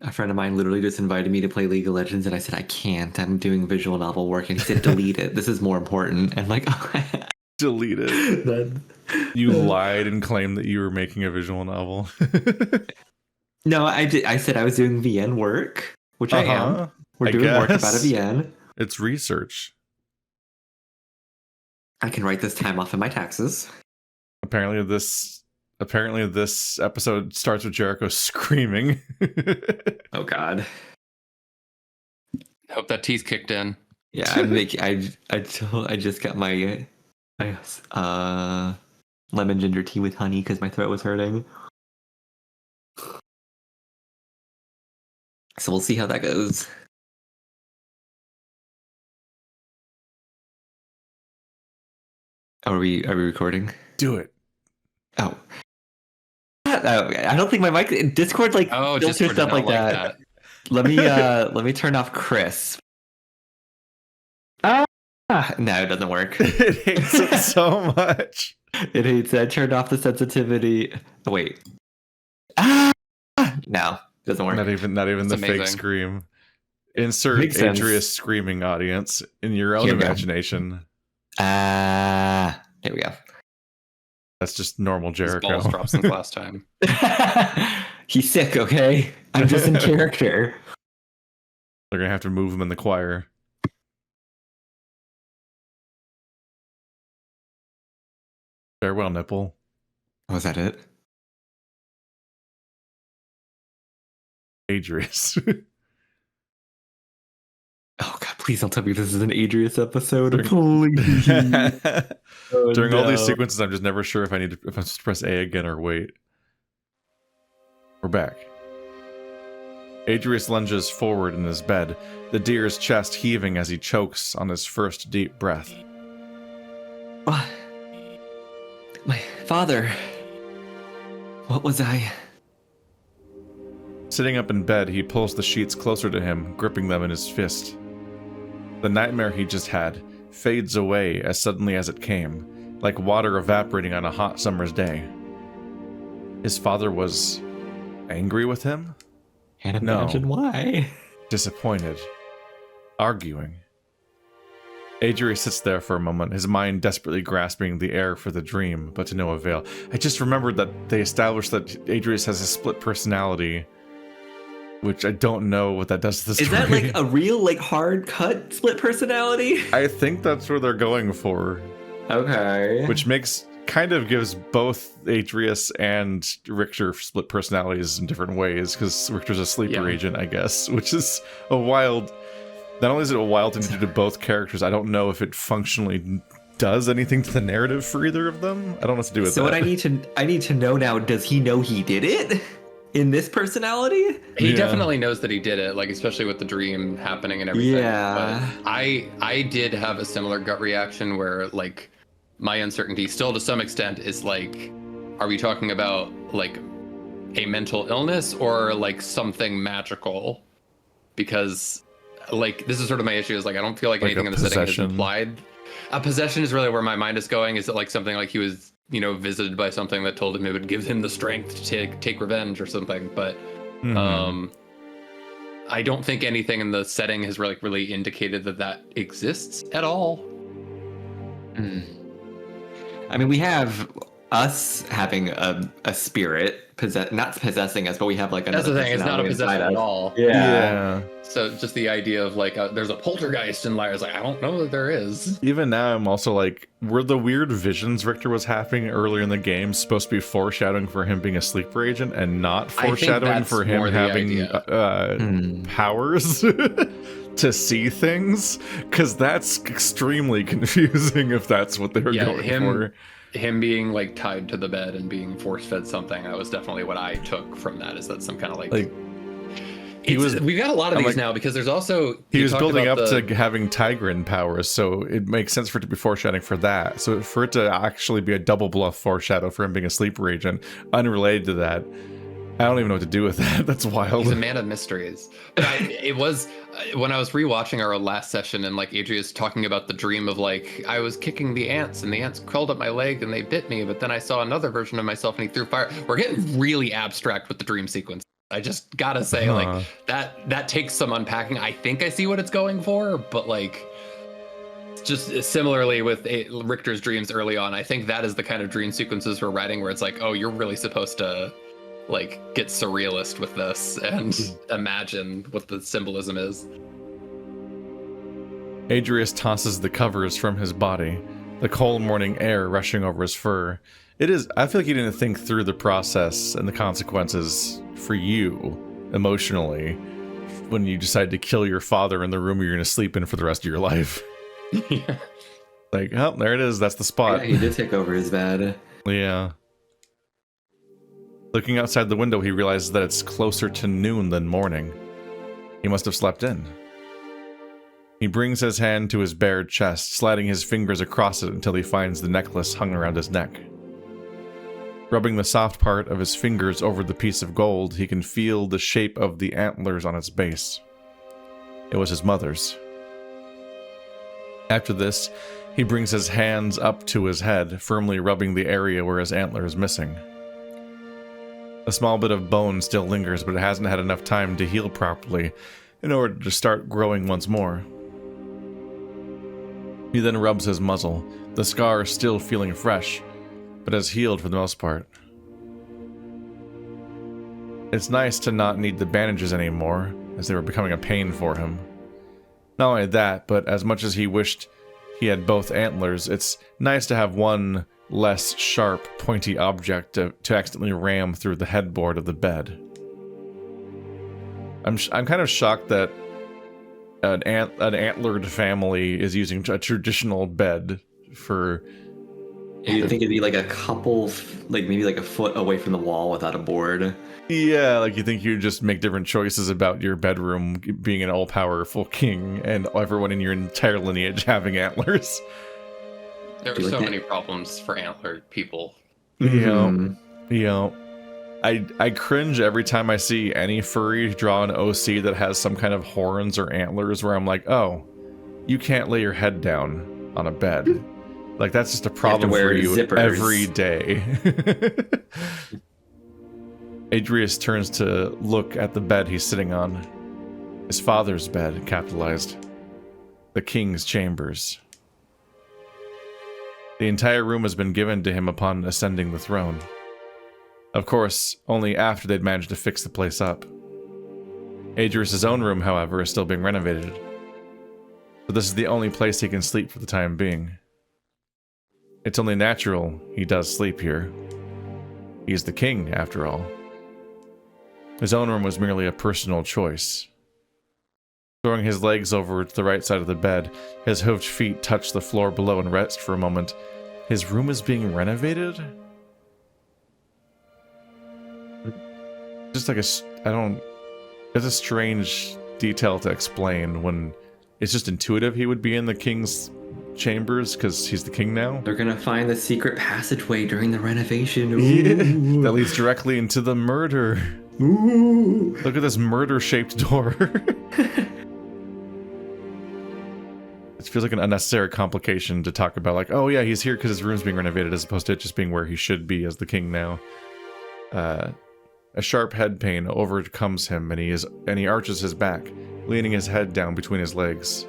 A friend of mine literally just invited me to play League of Legends, and I said, I can't. I'm doing visual novel work. And he said, delete it. This is more important. And like, delete it. You lied and claimed that you were making a visual novel. No, I did. I said I was doing VN work, which I am. We're doing work about a VN. It's research. I can write this time off in my taxes. Apparently this episode starts with Jericho screaming. Oh God. Hope that teeth kicked in. Yeah, I just got my lemon ginger tea with honey because my throat was hurting. So we'll see how that goes. Are we recording? Do it. Oh. I don't think my mic Discord filters Discord stuff like that. Let me turn off Chris. No, it doesn't work. It hates it so much. It hates it. I turned off the sensitivity. Oh, wait. No, doesn't work. Not even the amazing. fake scream. Insert Adrius screaming audience in your own imagination. Here we go. That's just normal Jericho. His balls dropped since last time. He's sick, okay? I'm just in character. They're gonna have to move him in the choir. Farewell, nipple. Was that it? Adrius. Oh God, please don't tell me this is an Adrius episode. Please. During all these sequences, I'm just never sure if I'm supposed to press A again or wait. We're back. Adrius lunges forward in his bed, the deer's chest heaving as he chokes on his first deep breath. My father. What was I? Sitting up in bed, he pulls the sheets closer to him, gripping them in his fist. The nightmare he just had fades away as suddenly as it came, like water evaporating on a hot summer's day. His father was angry with him? Can't imagine why. Disappointed. Arguing. Adrius sits there for a moment, his mind desperately grasping the air for the dream, but to no avail. I just remembered that they established that Adrius has a split personality, which I don't know what that does to the story. Is that like a real, hard cut split personality? I think that's where they're going for. Okay. Which kind of gives both Adrius and Richter split personalities in different ways, because Richter's a sleeper agent, I guess, which is a wild... Not only is it a wild thing to do to both characters, I don't know if it functionally does anything to the narrative for either of them. I don't know what to do with that. So what I need to know now, does he know he did it? In this personality? He definitely knows that he did it, especially with the dream happening and everything. Yeah. But I did have a similar gut reaction where, my uncertainty still to some extent is, are we talking about, a mental illness or, something magical? Because... this is sort of my issue is I don't feel like anything in the setting is implied. A possession is really where my mind is going. Is it something he was, visited by something that told him it would give him the strength to take revenge or something? But I don't think anything in the setting has really indicated that exists at all. I mean, we have us having a spirit not possessing us, but we have another. That's the thing. It's not a possession at all. Yeah. So just the idea of there's a poltergeist in Lyre is I don't know that there is. Even now, I'm also were the weird visions Richter was having earlier in the game supposed to be foreshadowing for him being a sleeper agent and not foreshadowing for him having powers to see things? Because that's extremely confusing if that's what they were going for. Him being tied to the bed and being force-fed something, that was definitely what I took from that, is that some kind of we've got a lot of these now, because there's also he was building up to having Tigran powers, so it makes sense for it to be foreshadowing for that. So for it to actually be a double bluff foreshadow for him being a sleeper agent unrelated to that, I don't even know what to do with that. That's wild. He's a man of mysteries. But it was when I was rewatching our last session and Adrius talking about the dream of I was kicking the ants and the ants crawled up my leg and they bit me, but then I saw another version of myself and he threw fire. We're getting really abstract with the dream sequence. I just gotta say, like, that takes some unpacking. I think I see what it's going for, but like, just similarly with Richter's dreams early on, I think that is the kind of dream sequences we're writing where it's like, oh, you're really supposed to like get surrealist with this and imagine what the symbolism is. Adrius tosses the covers from his body, the cold morning air rushing over his fur. I feel like he didn't think through the process and the consequences for you emotionally when you decide to kill your father in the room you're going to sleep in for the rest of your life. Yeah. Like, oh, there it is. That's the spot. Yeah, he did take over his bed. Yeah. Looking outside the window, he realizes that it's closer to noon than morning. He must have slept in. He brings his hand to his bared chest, sliding his fingers across it until he finds the necklace hung around his neck. Rubbing the soft part of his fingers over the piece of gold, he can feel the shape of the antlers on its base. It was his mother's. After this, he brings his hands up to his head, firmly rubbing the area where his antler is missing. A small bit of bone still lingers, but it hasn't had enough time to heal properly in order to start growing once more. He then rubs his muzzle, the scar still feeling fresh, but has healed for the most part. It's nice to not need the bandages anymore, as they were becoming a pain for him. Not only that, but as much as he wished he had both antlers, it's nice to have one less sharp, pointy object to accidentally ram through the headboard of the bed. I'm kind of shocked that an antlered family is using a traditional bed for... You'd think it'd be like a couple, like maybe like a foot away from the wall without a board. Yeah, like you think you'd just make different choices about your bedroom being an all-powerful king and everyone in your entire lineage having antlers. There are so many problems for antlered people. Yeah. I cringe every time I see any furry draw an OC that has some kind of horns or antlers where I'm like, oh, you can't lay your head down on a bed. Like, that's just a problem for you zippers every day. Adrius turns to look at the bed he's sitting on. His father's bed, capitalized. The king's chambers. The entire room has been given to him upon ascending the throne. Of course, only after they'd managed to fix the place up. Adrius' own room, however, is still being renovated. But this is the only place he can sleep for the time being. It's only natural he does sleep here. He's the king, after all. His own room was merely a personal choice. Throwing his legs over to the right side of the bed, his hoofed feet touch the floor below and rest for a moment. His room is being renovated? Just like it's a strange detail to explain when it's just intuitive he would be in the king's chambers because he's the king now. They're gonna find the secret passageway during the renovation. Yeah, that leads directly into the murder. Ooh. Look at this murder-shaped door. It feels like an unnecessary complication to talk about, like, oh yeah, he's here because his room's being renovated, as opposed to it just being where he should be as the king now. A sharp head pain overcomes him, and he arches his back, leaning his head down between his legs.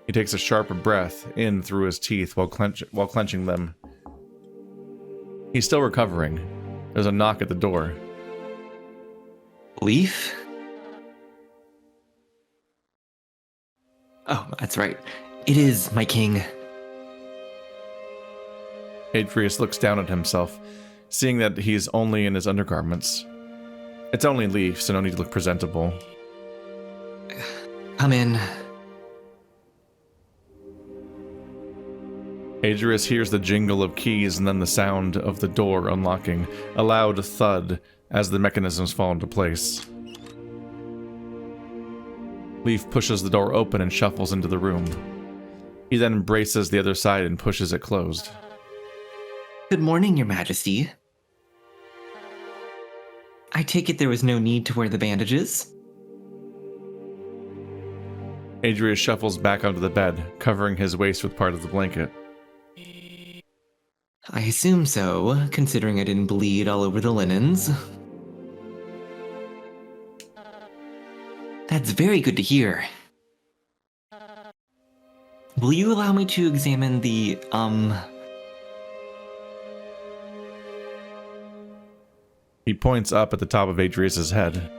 He takes a sharp breath in through his teeth while clenching them. He's still recovering. There's a knock at the door. Leaf? Oh, that's right. It is, my king. Adrius looks down at himself, seeing that he's only in his undergarments. It's only Leaf, so no need to look presentable. Come in. Adrius hears the jingle of keys and then the sound of the door unlocking, a loud thud as the mechanisms fall into place. Leaf pushes the door open and shuffles into the room. He then braces the other side and pushes it closed. Good morning, Your Majesty. I take it there was no need to wear the bandages? Adrius shuffles back onto the bed, covering his waist with part of the blanket. I assume so, considering I didn't bleed all over the linens. That's very good to hear. Will you allow me to examine the, He points up at the top of Adrius's head.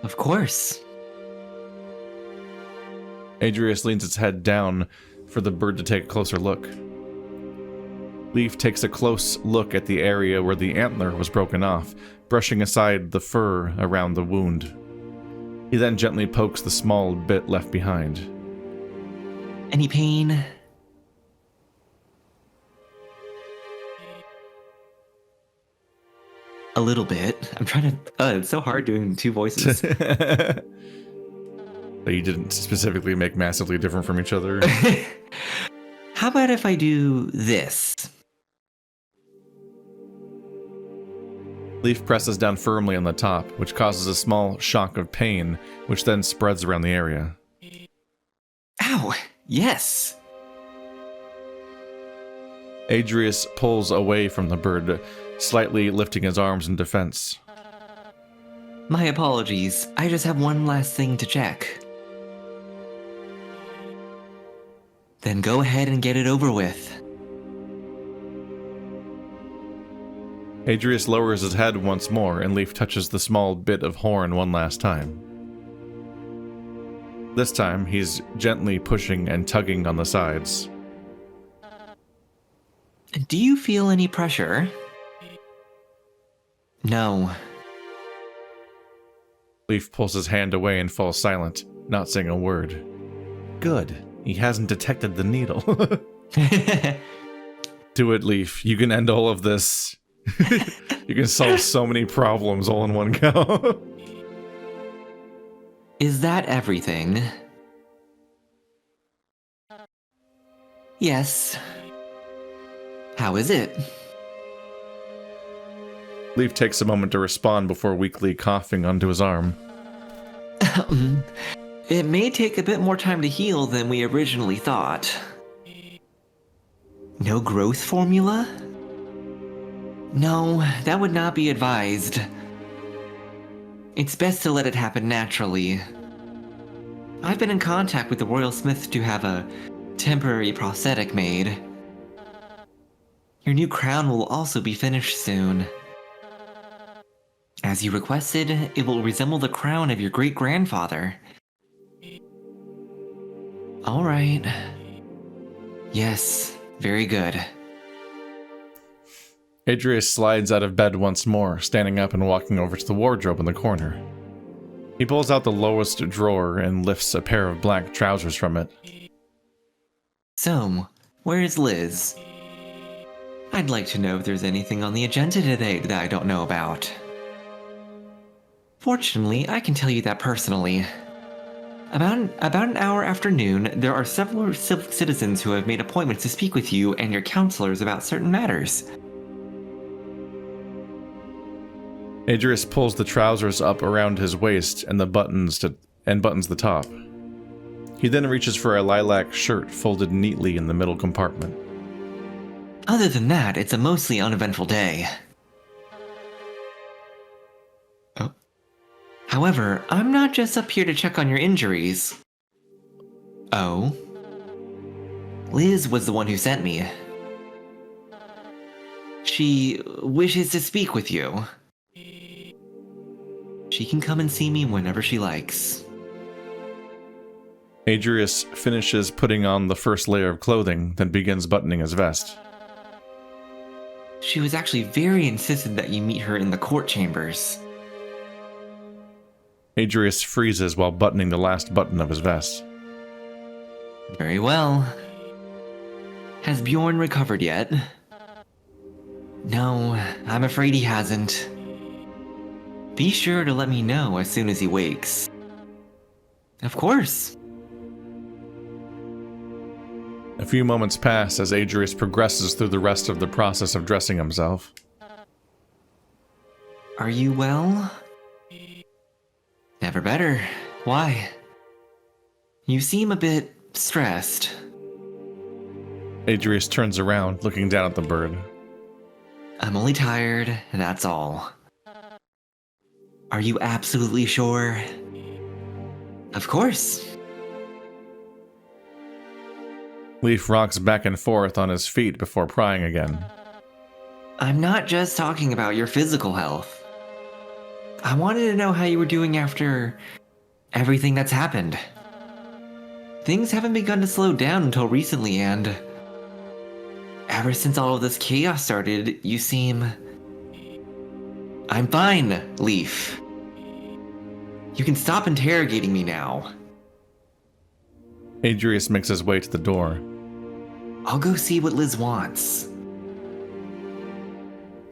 Of course. Adrius leans its head down for the bird to take a closer look. Leaf takes a close look at the area where the antler was broken off, brushing aside the fur around the wound. He then gently pokes the small bit left behind. Any pain? A little bit. I'm trying to... it's so hard doing two voices. But you didn't specifically make massively different from each other. How about if I do this? Leaf presses down firmly on the top, which causes a small shock of pain, which then spreads around the area. Ow! Yes! Adrius pulls away from the bird, slightly lifting his arms in defense. My apologies. I just have one last thing to check. Then go ahead and get it over with. Adrius lowers his head once more, and Leaf touches the small bit of horn one last time. This time, he's gently pushing and tugging on the sides. Do you feel any pressure? No. Leaf pulls his hand away and falls silent, not saying a word. Good. He hasn't detected the needle. Do it, Leaf. You can end all of this. You can solve so many problems all in one go. Is that everything? Yes. How is it? Leaf takes a moment to respond before weakly coughing onto his arm. It may take a bit more time to heal than we originally thought. No growth formula? No, that would not be advised. It's best to let it happen naturally. I've been in contact with the Royal Smith to have a temporary prosthetic made. Your new crown will also be finished soon. As you requested, it will resemble the crown of your great-grandfather. All right. Yes, very good. Adrius slides out of bed once more, standing up and walking over to the wardrobe in the corner. He pulls out the lowest drawer and lifts a pair of black trousers from it. So, where's Liz? I'd like to know if there's anything on the agenda today that I don't know about. Fortunately, I can tell you that personally. About an hour after noon, there are several citizens who have made appointments to speak with you and your counselors about certain matters. Adrius pulls the trousers up around his waist and buttons the top. He then reaches for a lilac shirt folded neatly in the middle compartment. Other than that, it's a mostly uneventful day. Oh. However, I'm not just up here to check on your injuries. Oh? Liz was the one who sent me. She wishes to speak with you. She can come and see me whenever she likes. Adrius finishes putting on the first layer of clothing, then begins buttoning his vest. She was actually very insistent that you meet her in the court chambers. Adrius freezes while buttoning the last button of his vest. Very well. Has Bjorn recovered yet? No, I'm afraid he hasn't. Be sure to let me know as soon as he wakes. Of course. A few moments pass as Adrius progresses through the rest of the process of dressing himself. Are you well? Never better. Why? You seem a bit stressed. Adrius turns around, looking down at the bird. I'm only tired, that's all. Are you absolutely sure? Of course. Leaf rocks back and forth on his feet before prying again. I'm not just talking about your physical health. I wanted to know how you were doing after everything that's happened. Things haven't begun to slow down until recently, and ever since all of this chaos started, you seem... I'm fine, Leaf. You can stop interrogating me now. Adrius makes his way to the door. I'll go see what Liz wants.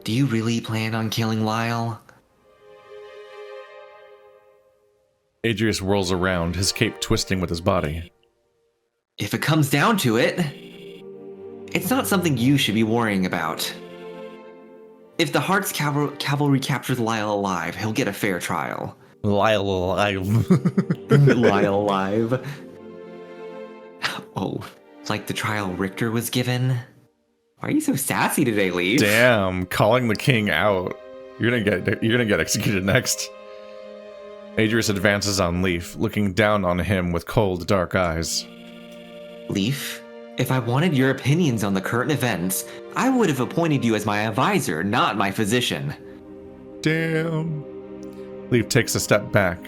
Do you really plan on killing Lyle? Adrius whirls around, his cape twisting with his body. If it comes down to it, it's not something you should be worrying about. If the Heart's cavalry captures Lyle alive, he'll get a fair trial. Lyle alive. Lyle alive. Oh, like the trial Richter was given? Why are you so sassy today, Leaf? Damn, calling the king out. You're gonna get executed next. Adrius advances on Leaf, looking down on him with cold, dark eyes. Leaf, if I wanted your opinions on the current events, I would have appointed you as my advisor, not my physician. Damn. Leaf takes a step back,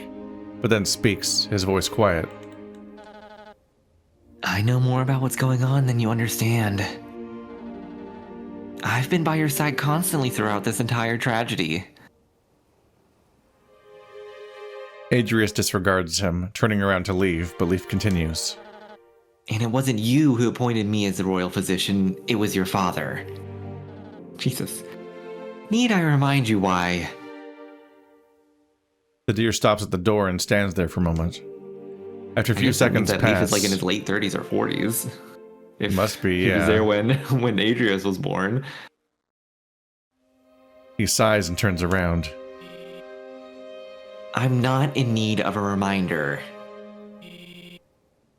but then speaks, his voice quiet. I know more about what's going on than you understand. I've been by your side constantly throughout this entire tragedy. Adrius disregards him, turning around to leave, but Leaf continues. And it wasn't you who appointed me as the royal physician, it was your father. Jesus. Need I remind you why? The deer stops at the door and stands there for a moment. After a few seconds pass... Leaf is like in his late 30s or 40s. It must be, yeah. He was there when Adrius was born. He sighs and turns around. I'm not in need of a reminder.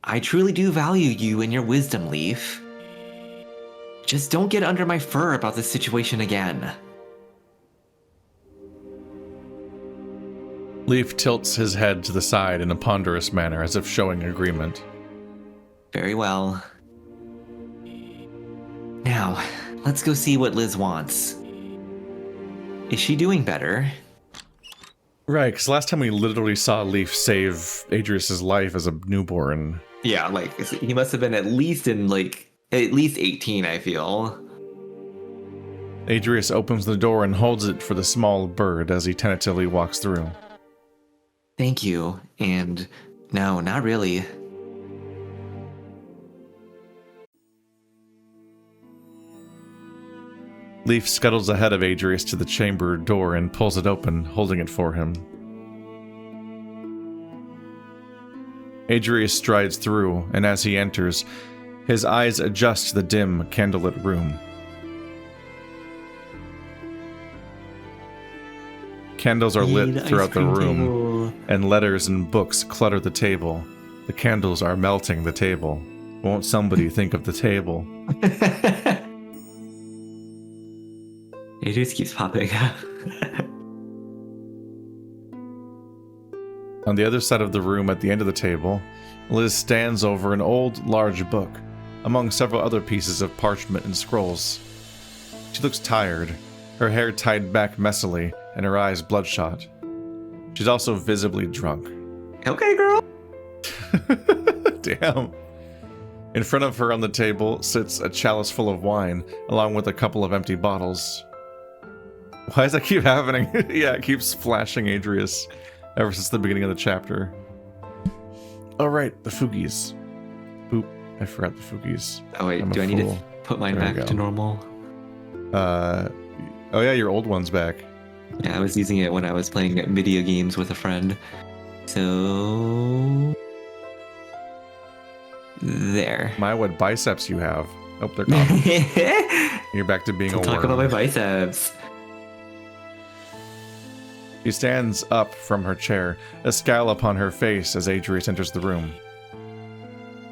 I truly do value you and your wisdom, Leaf. Just don't get under my fur about this situation again. Leaf tilts his head to the side in a ponderous manner, as if showing agreement. Very well. Now, let's go see what Liz wants. Is she doing better? Right, because last time we literally saw Leaf save Adrius' life as a newborn. Yeah, like, he must have been at least 18, I feel. Adrius opens the door and holds it for the small bird as he tentatively walks through. Thank you, and no, not really. Leaf scuttles ahead of Adrius to the chamber door and pulls it open, holding it for him. Adrius strides through, and as he enters, his eyes adjust to the dim, candlelit room. Candles are lit throughout the room, and letters and books clutter the table. The candles are melting the table. Won't somebody think of the table? It just keeps popping up. On the other side of the room at the end of the table, Liz stands over an old, large book, among several other pieces of parchment and scrolls. She looks tired, her hair tied back messily, and her eyes bloodshot. She's also visibly drunk. Okay, girl. Damn. In front of her on the table sits a chalice full of wine, along with a couple of empty bottles. Why does that keep happening? Yeah, it keeps flashing Adrius ever since the beginning of the chapter. Oh right, the Fugies. Boop, I forgot the Fugies. Oh wait, do I need to put mine back to normal? Oh yeah, your old one's back. Yeah, I was using it when I was playing video games with a friend. So... there. My, what biceps you have. Oh, they're gone. You're back to being a worm. Talk about my biceps. She stands up from her chair, a scowl upon her face as Adrius enters the room.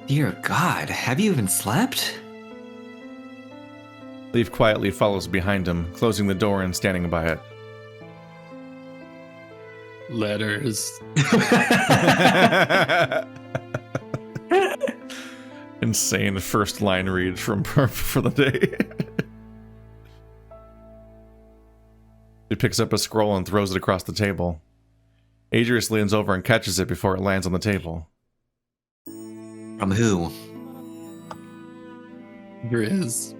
Dear God, have you even slept? Leaf quietly follows behind him, closing the door and standing by it. Letters. Insane first line read from Purp for the day. He picks up a scroll and throws it across the table. Adrius leans over and catches it before it lands on the table. From who? Driz.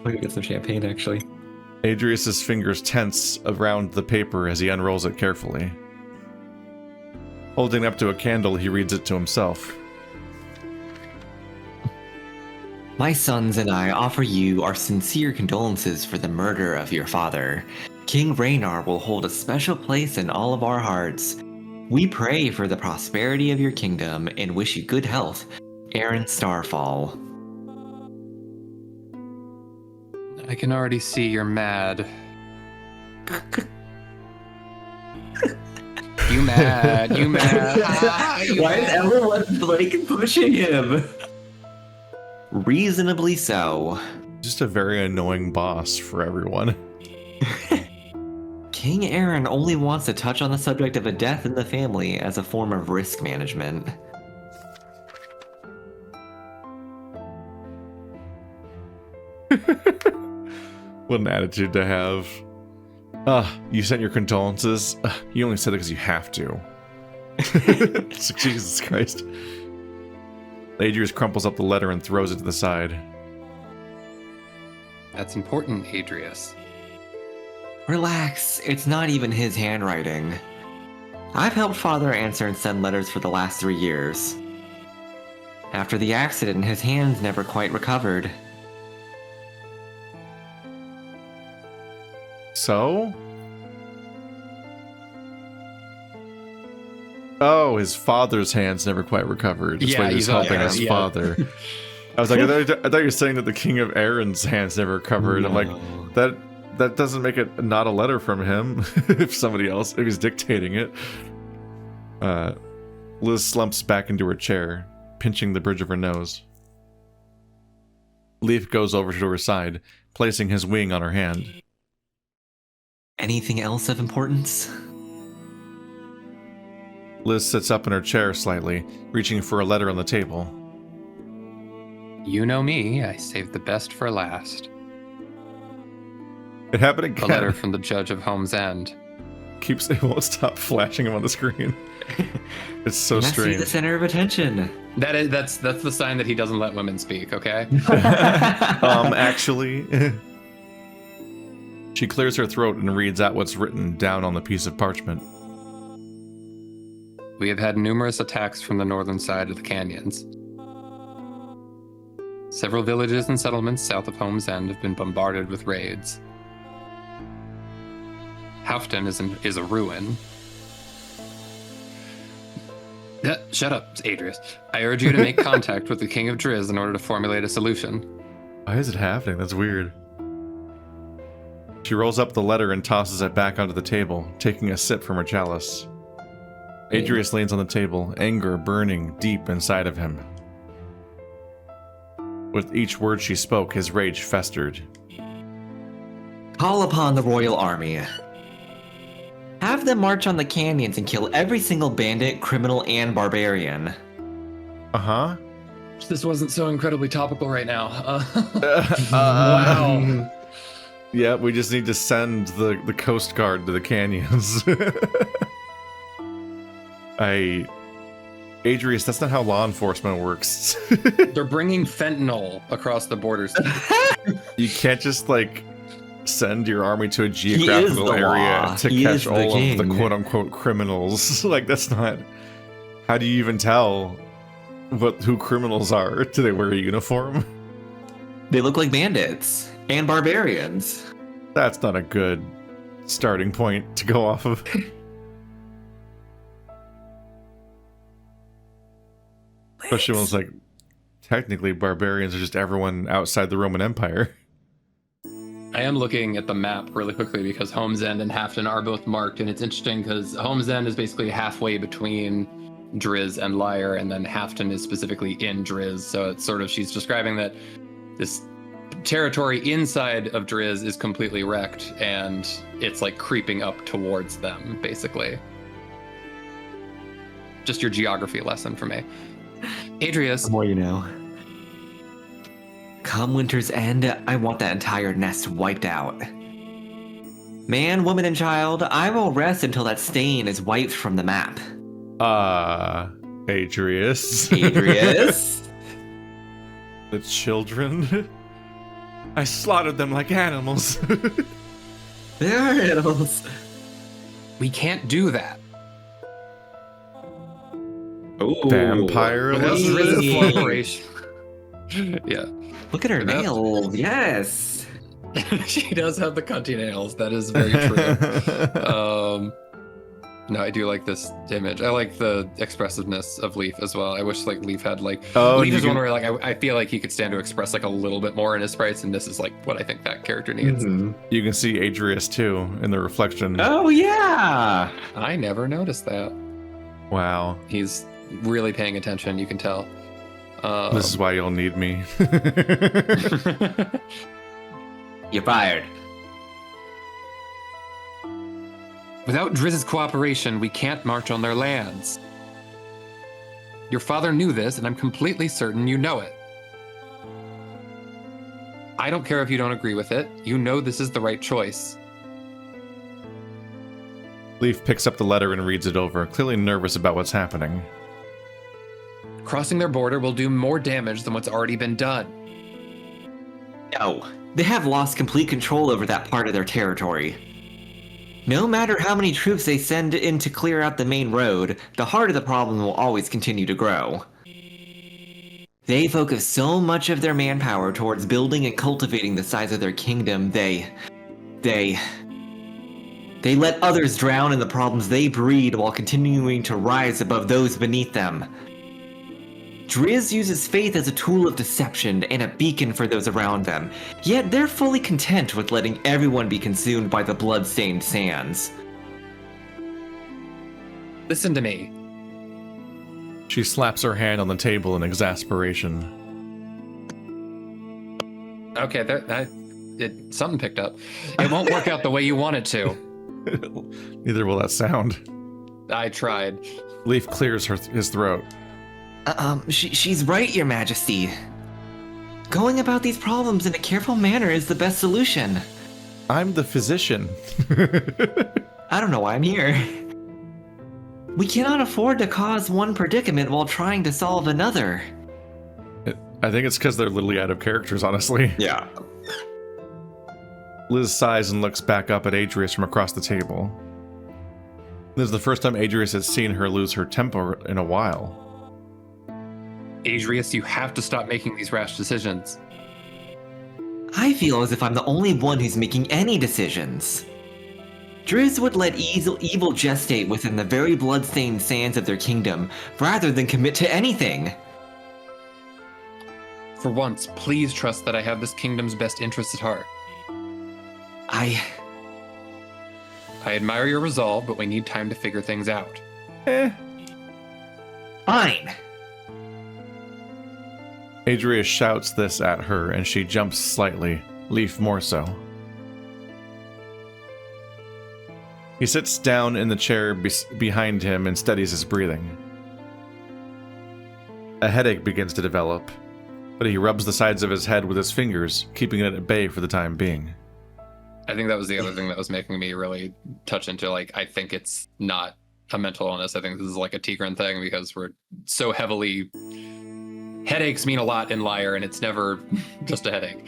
I'm gonna get some champagne, actually. Adrius's fingers tense around the paper as he unrolls it carefully. Holding up to a candle, he reads it to himself. My sons and I offer you our sincere condolences for the murder of your father. King Raynar will hold a special place in all of our hearts. We pray for the prosperity of your kingdom and wish you good health, Aaron Starfall. I can already see you're mad. You mad, you mad. Why is everyone pushing him? Reasonably so. Just a very annoying boss for everyone. King Aaron only wants to touch on the subject of a death in the family as a form of risk management. What an attitude to have. You sent your condolences? You only said it because you have to. Jesus Christ. Adrius crumples up the letter and throws it to the side. That's important, Adrius. Relax, it's not even his handwriting. I've helped Father answer and send letters for the last 3 years. After the accident, his hands never quite recovered. So? Oh, his father's hands never quite recovered. That's why he was helping his father. I was like, I thought you were saying that the King of Aaron's hands never recovered. No. I'm like, that doesn't make it not a letter from him. If he's dictating it. Liz slumps back into her chair, pinching the bridge of her nose. Leaf goes over to her side, placing his wing on her hand. Anything else of importance? Liz sits up in her chair slightly, reaching for a letter on the table. You know me, I saved the best for last. It happened again. A letter from the Judge of Home's End. It won't stop flashing him on the screen. It's so strange. He's the center of attention. That's the sign that he doesn't let women speak, okay? Actually. She clears her throat and reads out what's written down on the piece of parchment. We have had numerous attacks from the northern side of the canyons. Several villages and settlements south of Home's End have been bombarded with raids. Houghton is a ruin. Shut up, Adrius. I urge you to make contact with the King of Driz in order to formulate a solution. Why is it happening? That's weird. She rolls up the letter and tosses it back onto the table, taking a sip from her chalice. Adrius leans on the table, anger burning deep inside of him. With each word she spoke, his rage festered. Call upon the royal army. Have them march on the canyons and kill every single bandit, criminal, and barbarian. Uh-huh. This wasn't so incredibly topical right now. Wow. Yeah, we just need to send the Coast Guard to the canyons. Adrius, that's not how law enforcement works. They're bringing fentanyl across the borders. You can't just, send your army to a geographical area to catch all of the quote-unquote criminals. That's not... How do you even tell who criminals are? Do they wear a uniform? They look like bandits and barbarians. That's not a good starting point to go off of. Especially when it's technically barbarians are just everyone outside the Roman Empire. I am looking at the map really quickly because Home's End and Houghton are both marked, and it's interesting because Home's End is basically halfway between Driz and Lyre, and then Houghton is specifically in Driz, so it's sort of, she's describing that this territory inside of Driz is completely wrecked, and it's like creeping up towards them, basically. Just your geography lesson for me. Adrius. The more you know. Come winter's end, I want that entire nest wiped out. Man, woman, and child, I will rest until that stain is wiped from the map. Adrius. Adrius? The children? I slaughtered them like animals. They are animals. We can't do that. Ooh, vampire Without Driz's cooperation. Yeah. Look at her nails. Yes. She does have the cunty nails. That is very true. No, I do like this image. I like the expressiveness of Leaf as well. I wish like Leaf had like Leaf is one where like I feel like he could stand to express like a little bit more in his sprites, and this is like what I think that character needs. Mm-hmm. You can see Adrius too in the reflection. Oh yeah. I never noticed that. Wow. He's really paying attention, you can tell. This is why you'll need me. You're fired. Without Driz's cooperation, we can't march on their lands. Your father knew this, and I'm completely certain you know it. I don't care if you don't agree with it. You know this is the right choice. Leaf picks up the letter and reads it over, clearly nervous about what's happening. Crossing their border will do more damage than what's already been done. No, they have lost complete control over that part of their territory. No matter how many troops they send in to clear out the main road, the heart of the problem will always continue to grow. They focus so much of their manpower towards building and cultivating the size of their kingdom, they let others drown in the problems they breed while continuing to rise above those beneath them. Driz uses faith as a tool of deception and a beacon for those around them, yet they're fully content with letting everyone be consumed by the blood-stained sands. Listen to me. She slaps her hand on the table in exasperation. Okay, something picked up. It won't work out the way you want it to. Neither will that sound. I tried. Leaf clears his throat. She's right, Your Majesty. Going about these problems in a careful manner is the best solution. I'm the physician. I don't know why I'm here. We cannot afford to cause one predicament while trying to solve another. I think it's because they're literally out of characters, honestly. Yeah. Liz sighs and looks back up at Adrius from across the table. This is the first time Adrius has seen her lose her temper in a while. Adrius, you have to stop making these rash decisions. I feel as if I'm the only one who's making any decisions. Driz would let evil gestate within the very blood-stained sands of their kingdom, rather than commit to anything. For once, please trust that I have this kingdom's best interests at heart. I admire your resolve, but we need time to figure things out. Fine. Adrius shouts this at her, and she jumps slightly, Leaf more so. He sits down in the chair behind him and steadies his breathing. A headache begins to develop, but he rubs the sides of his head with his fingers, keeping it at bay for the time being. I think that was the other thing that was making me really touch into, like, I think it's not a mental illness. I think this is like a Tigran thing, because we're so heavily... Headaches mean a lot in Lyre, and it's never just a headache.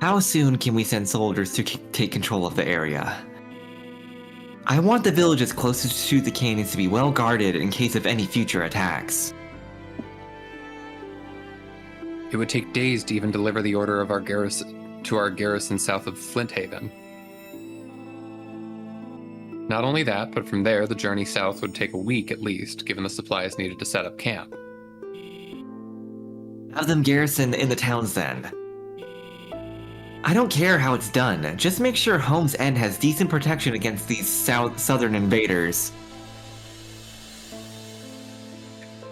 How soon can we send soldiers to take control of the area? I want the villages closest to the canyons to be well guarded in case of any future attacks. It would take days to even deliver the order of our garrison to our garrison south of Flinthaven. Not only that, but from there, the journey south would take a week at least, given the supplies needed to set up camp. Have them garrison in the towns then. I don't care how it's done, just make sure Home's End has decent protection against these southern invaders.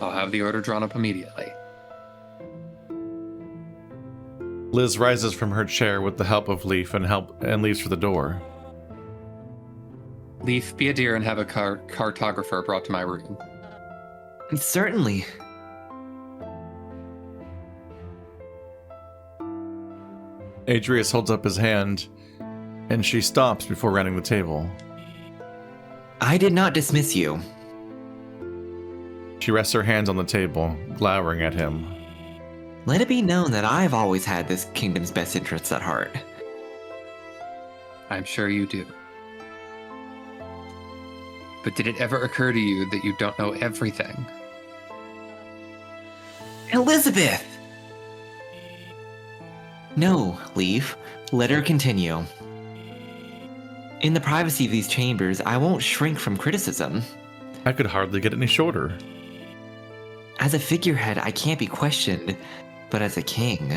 I'll have the order drawn up immediately. Liz rises from her chair with the help of Leaf and leaves for the door. Leaf, be a dear and have a cartographer brought to my room. Certainly. Adrius holds up his hand, and she stops before rounding the table. I did not dismiss you. She rests her hands on the table, glowering at him. Let it be known that I've always had this kingdom's best interests at heart. I'm sure you do. But did it ever occur to you that you don't know everything? Elizabeth! No, Leaf. Let her continue. In the privacy of these chambers, I won't shrink from criticism. I could hardly get any shorter. As a figurehead, I can't be questioned, but as a king...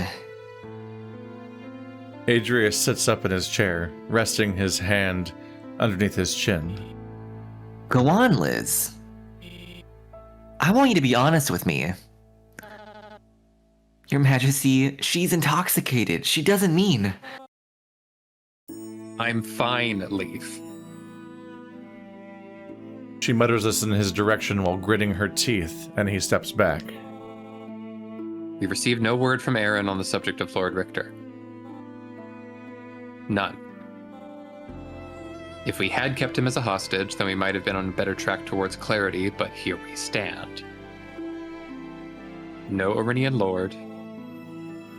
Adrius sits up in his chair, resting his hand underneath his chin. Go on, Liz. I want you to be honest with me. Your Majesty, she's intoxicated. She doesn't mean... I'm fine, Leaf. She mutters this in his direction while gritting her teeth, and he steps back. We received no word from Aaron on the subject of Lord Richter. None. If we had kept him as a hostage, then we might have been on a better track towards clarity, but here we stand. No Iranian Lord.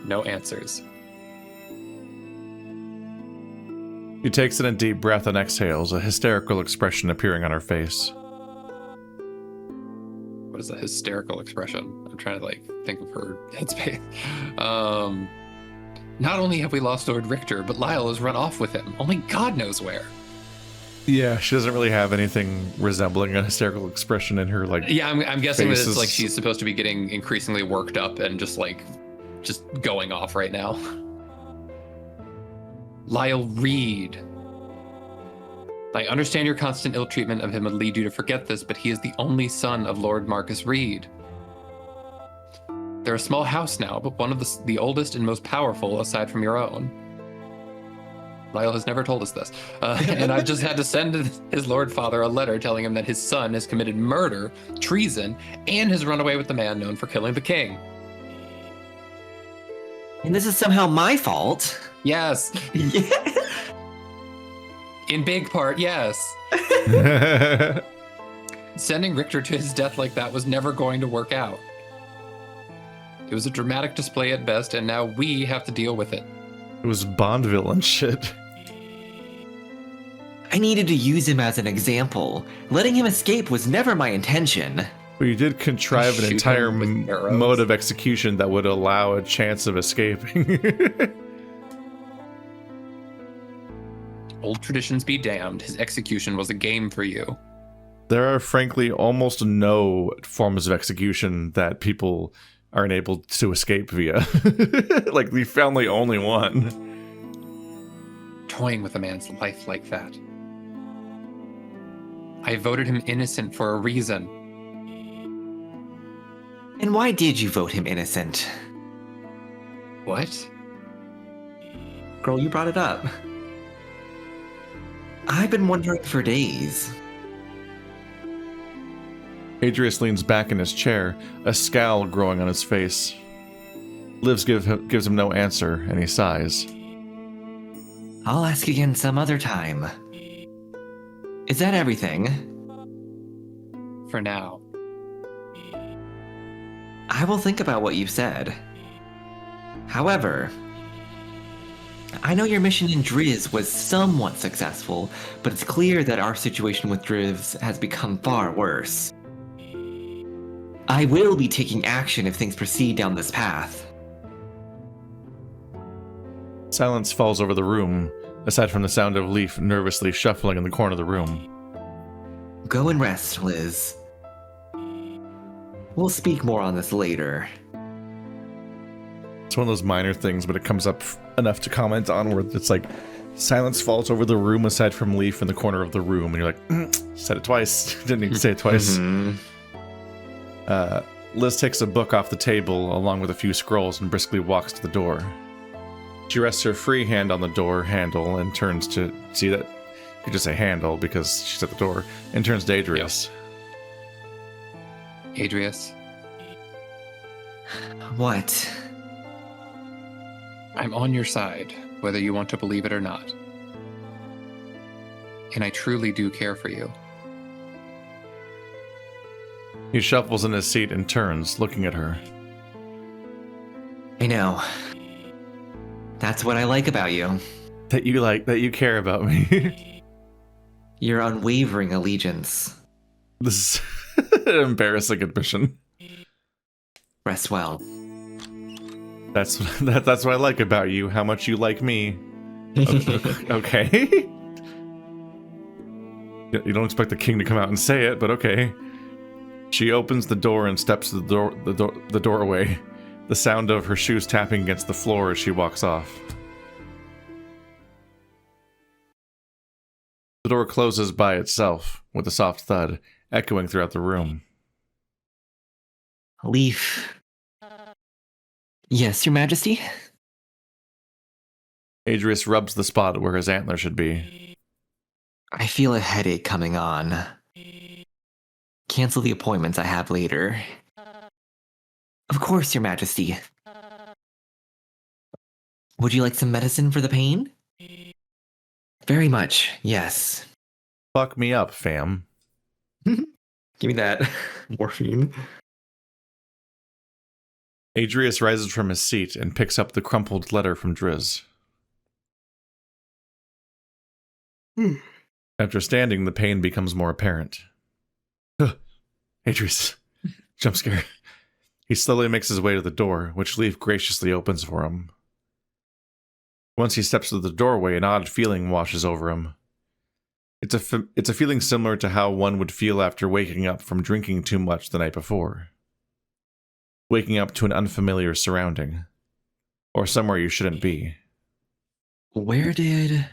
No answers. She takes in a deep breath and exhales, a hysterical expression appearing on her face. What is a hysterical expression? I'm trying to think of her headspace. Not only have we lost Lord Richter, but Lyle has run off with him. Only God knows where. Yeah, she doesn't really have anything resembling a hysterical expression in her, Yeah, I'm guessing faces. that it's like she's supposed to be getting increasingly worked up and just going off right now. Lyle Reed. I understand your constant ill treatment of him would lead you to forget this, but he is the only son of Lord Marcus Reed. They're a small house now, but one of the oldest and most powerful aside from your own. Lyle has never told us this. And I've just had to send his Lord Father a letter telling him that his son has committed murder, treason, and has run away with the man known for killing the king. And this is somehow my fault? Yes. Yeah. In big part, yes. Sending Richter to his death like that was never going to work out. It was a dramatic display at best, and now we have to deal with it. It was Bond villain shit. I needed to use him as an example. Letting him escape was never my intention. But you did contrive an entire mode of execution that would allow a chance of escaping. Old traditions be damned, his execution was a game for you. There are frankly almost no forms of execution that people aren't able to escape via. We found the only one. Toying with a man's life like that. I voted him innocent for a reason. And why did you vote him innocent? What? Girl, you brought it up. I've been wondering for days. Adrius leans back in his chair, a scowl growing on his face. Liv gives him no answer, and he sighs. I'll ask again some other time. Is that everything? For now. I will think about what you've said. However, I know your mission in Driz was somewhat successful, but it's clear that our situation with Driz has become far worse. I will be taking action if things proceed down this path. Silence falls over the room, aside from the sound of Leaf nervously shuffling in the corner of the room. Go and rest, Liz. We'll speak more on this later. It's one of those minor things, but it comes up enough to comment on where it's like, silence falls over the room aside from Leaf in the corner of the room, and you're like, said it twice. Didn't need to say it twice. Mm-hmm. Liz takes a book off the table along with a few scrolls and briskly walks to the door. She rests her free hand on the door handle and turns to see that you could just say handle because she's at the door and turns to Adrius. Yep. Adrius. What? I'm on your side, whether you want to believe it or not. And I truly do care for you. He shuffles in his seat and turns, looking at her. I know. That's what I like about you. That you care about me. Your unwavering allegiance. This is an embarrassing admission. Rest well. That's what I like about you, how much you like me. Okay. You don't expect the king to come out and say it, but okay. She opens the door and steps to the doorway, the sound of her shoes tapping against the floor as she walks off. The door closes by itself, with a soft thud, echoing throughout the room. Leaf. Yes, Your Majesty? Adrius rubs the spot where his antler should be. I feel a headache coming on. Cancel the appointments I have later. Of course, Your Majesty. Would you like some medicine for the pain? Very much, yes. Fuck me up, fam. Give me that morphine. Adrius rises from his seat and picks up the crumpled letter from Driz. After standing, the pain becomes more apparent. Adrius. Jump scare. He slowly makes his way to the door, which Leaf graciously opens for him. Once he steps to the doorway, an odd feeling washes over him. It's a feeling similar to how one would feel after waking up from drinking too much the night before. Waking up to an unfamiliar surrounding. Or somewhere you shouldn't be. Where did...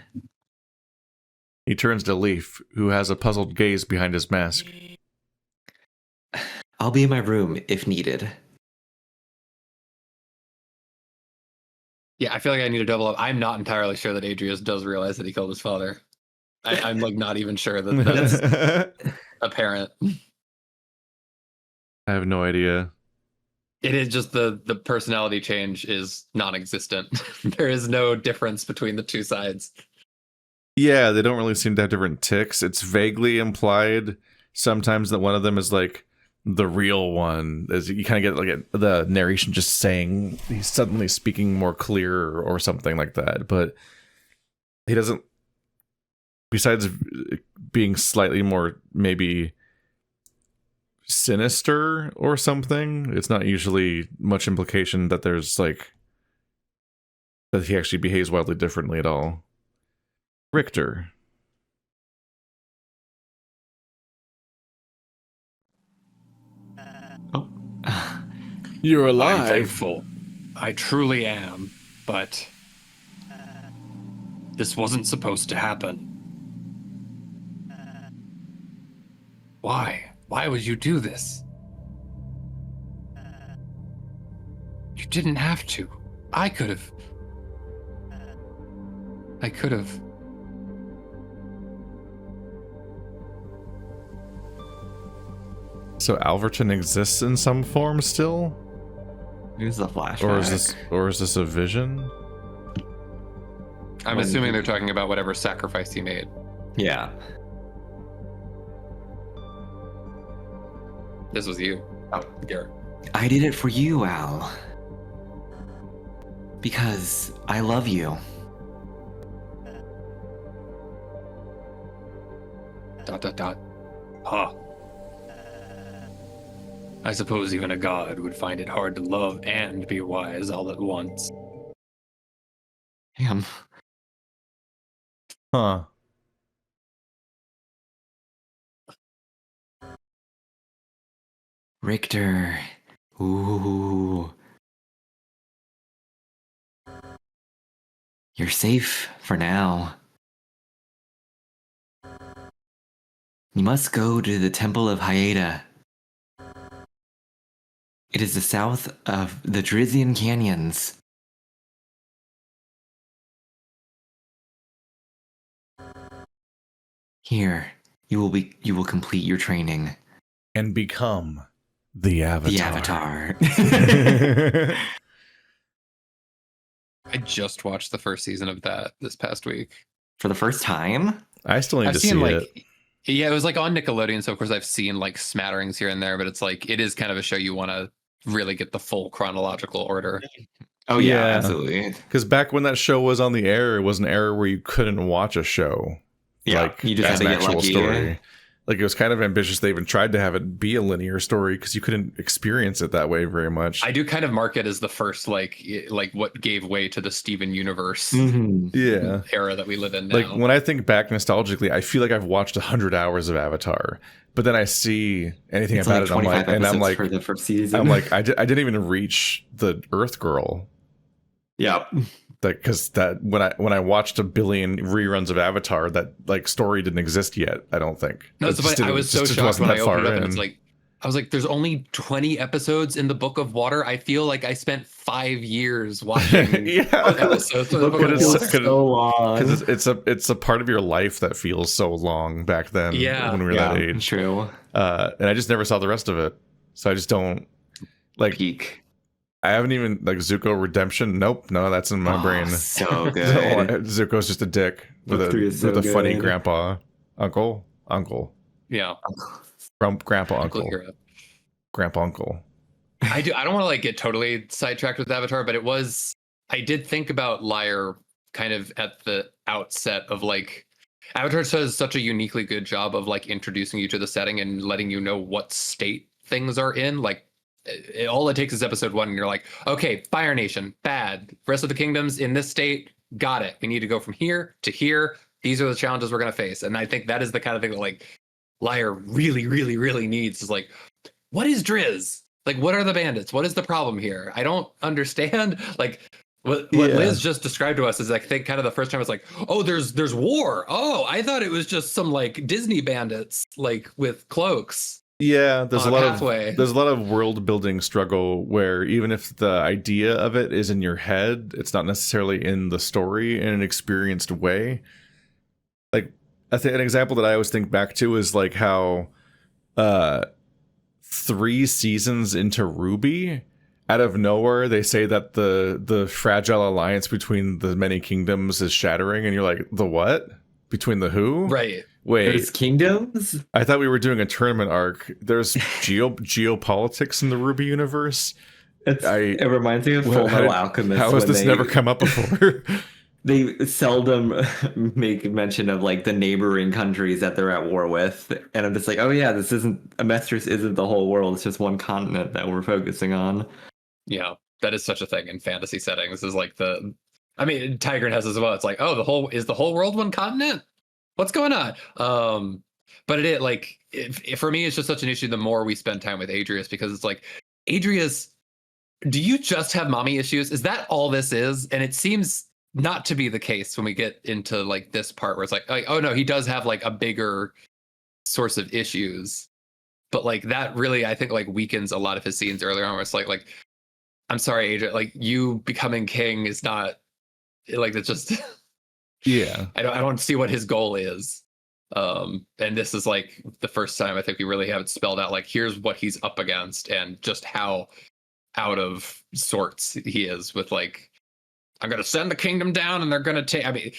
He turns to Leaf, who has a puzzled gaze behind his mask. I'll be in my room if needed. Yeah, I feel like I need to double up. I'm not entirely sure that Adrius does realize that he killed his father. I'm like not even sure that that's apparent. I have no idea. It is just the personality change is non-existent. There is no difference between the two sides. Yeah, they don't really seem to have different tics. It's vaguely implied sometimes that one of them is like the real one. As you kind of get like the narration just saying he's suddenly speaking more clear or something like that. But he doesn't, besides being slightly more maybe sinister or something, it's not usually much implication that there's like that he actually behaves wildly differently at all. Richter. Oh. You're alive. I'm thankful. I truly am, but this wasn't supposed to happen. Why? Why would you do this? You didn't have to. I could have. So Alverton exists in some form still? Here's the flashback. Or is this a vision? I'm assuming they're talking about whatever sacrifice he made. Yeah. This was you. Oh, Garrett. I did it for you, Al. Because I love you. ... Huh. I suppose even a god would find it hard to love and be wise all at once. Damn. Huh. Richter. Ooh. You're safe for now. You must go to the Temple of Hyeda. It is the south of the Drizian Canyons. Here, you will complete your training. And become the Avatar. The Avatar. I just watched the first season of that this past week. For the first time? I still need to see it. Yeah, it was like on Nickelodeon, so of course I've seen like smatterings here and there, but it's like it is kind of a show you want to really get the full chronological order. Oh yeah, absolutely. Because back when that show was on the air, it was an era where you couldn't watch a show. Yeah, like you just as had an to get actual lucky. story. Like it was kind of ambitious. They even tried to have it be a linear story because you couldn't experience it that way very much. I do kind of mark it as the first like what gave way to the Steven Universe era that we live in now. Like when I think back nostalgically, I feel like I've watched 100 hours of Avatar, but then I see anything about it, I'm like, for the first season. I'm like, I didn't even reach the Earth Girl. Yeah. Because that when I watched a billion reruns of Avatar, that like story didn't exist yet. I don't think. No, it's funny. I was so shocked when I opened it up, and it's like, I was like, "There's only 20 episodes in the Book of Water." I feel like I spent 5 years watching episodes of the Book of Water. So long. Because it's a part of your life that feels so long back then. Yeah, when we were that age. True. And I just never saw the rest of it, so I just don't like. Peak. I haven't even like Zuko Redemption. Nope, no, that's in my brain. So good. Zuko's just a dick with a funny grandpa, uncle. Yeah, grandpa Uncle uncle, Hero. grandpa uncle. I don't want to like get totally sidetracked with Avatar, but I did think about Lyre kind of at the outset of like Avatar does such a uniquely good job of like introducing you to the setting and letting you know what state things are in. Like all it takes is episode 1 and you're like, okay, Fire Nation, bad. Rest of the kingdoms in this state, got it. We need to go from here to here. These are the challenges we're going to face. And I think that is the kind of thing that like Lyre really, really, really needs is like, what is Driz? Like, what are the bandits? What is the problem here? I don't understand. Like what Liz just described to us is I think kind of the first time it's like, oh, there's war. Oh, I thought it was just some like Disney bandits like with cloaks. Yeah, there's a lot of world building struggle where even if the idea of it is in your head, it's not necessarily in the story in an experienced way. Like I think an example that I always think back to is like how 3 seasons into Ruby, out of nowhere they say that the fragile alliance between the many kingdoms is shattering, and you're like, the what? Between the who? Right. Wait, there's kingdoms? I thought we were doing a tournament arc. There's geopolitics in the Ruby universe. It reminds me of Full Metal Alchemist. How has this never come up before? They seldom make mention of like the neighboring countries that they're at war with, and I'm just like, oh yeah, this isn't Amestris isn't the whole world. It's just one continent that we're focusing on. Yeah, that is such a thing in fantasy settings. Is like Tiger has as well. It's like, oh, the whole world one continent? What's going on? But for me, it's just such an issue the more we spend time with Adrius, because it's like, Adrius, do you just have mommy issues? Is that all this is? And it seems not to be the case when we get into like this part where it's like, oh no, he does have like a bigger source of issues. But like that really, I think like weakens a lot of his scenes earlier on where it's like, I'm sorry, Adrius, like you becoming king is not like, it's just... Yeah, I don't see what his goal is, and this is like the first time I think we really have it spelled out. Like, here's what he's up against, and just how out of sorts he is with like, I'm gonna send the kingdom down, and they're gonna take. I mean,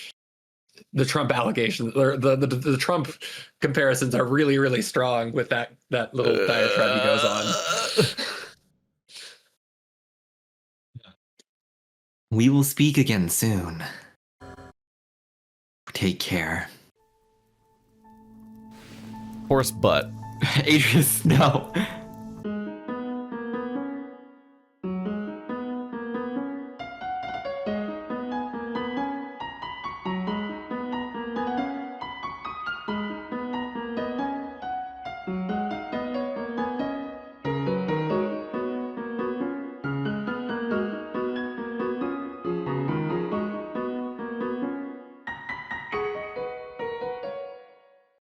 the Trump allegations, or the Trump comparisons are really, really strong with that little diatribe he goes on. We will speak again soon. Take care. Horse butt. Adrius, no.